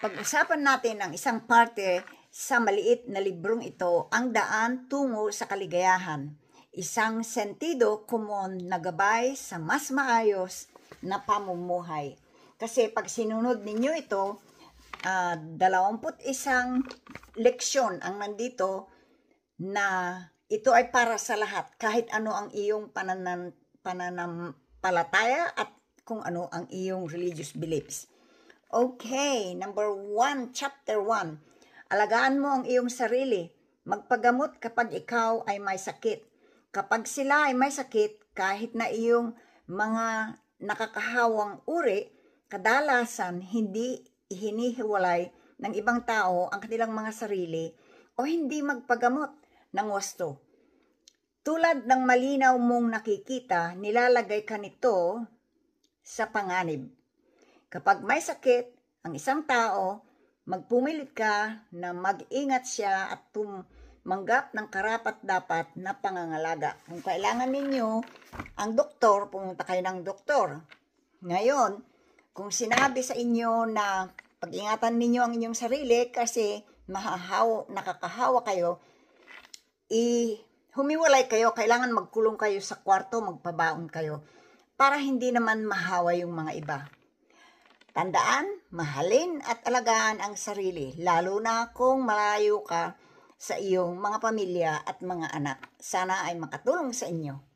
Pag-usapan natin ang isang parte sa maliit na librong ito, Ang Daan Tungo sa Kaligayahan. Isang sentido komon na gabay sa mas maayos na pamumuhay. Kasi pag sinunod ninyo ito, 21 leksyon ang nandito na ito ay para sa lahat. Kahit ano ang iyong pananampalataya at kung ano ang iyong religious beliefs. Okay, number 1, chapter 1. Alagaan mo ang iyong sarili. Magpagamot kapag ikaw ay may sakit. Kapag sila ay may sakit, kahit na iyong mga nakakahawang uri, kadalasan hindi hinihiwalay ng ibang tao ang kanilang mga sarili o hindi magpagamot ng wasto. Tulad ng malinaw mong nakikita, nilalagay ka nito sa panganib. Kapag may sakit ang isang tao, magpumilit ka na mag-ingat siya at tumanggap ng karapat-dapat na pangangalaga. Kung kailangan ninyo ang doktor, pumunta kayo ng doktor. Ngayon, kung sinabi sa inyo na pag-ingatan ninyo ang inyong sarili kasi nakakahawa kayo, humiwalay kayo, kailangan magkulong kayo sa kwarto, magpabaon kayo para hindi naman mahawa yung mga iba. Tandaan, mahalin at alagaan ang sarili, lalo na kung malayo ka sa iyong mga pamilya at mga anak. Sana ay makatulong sa inyo.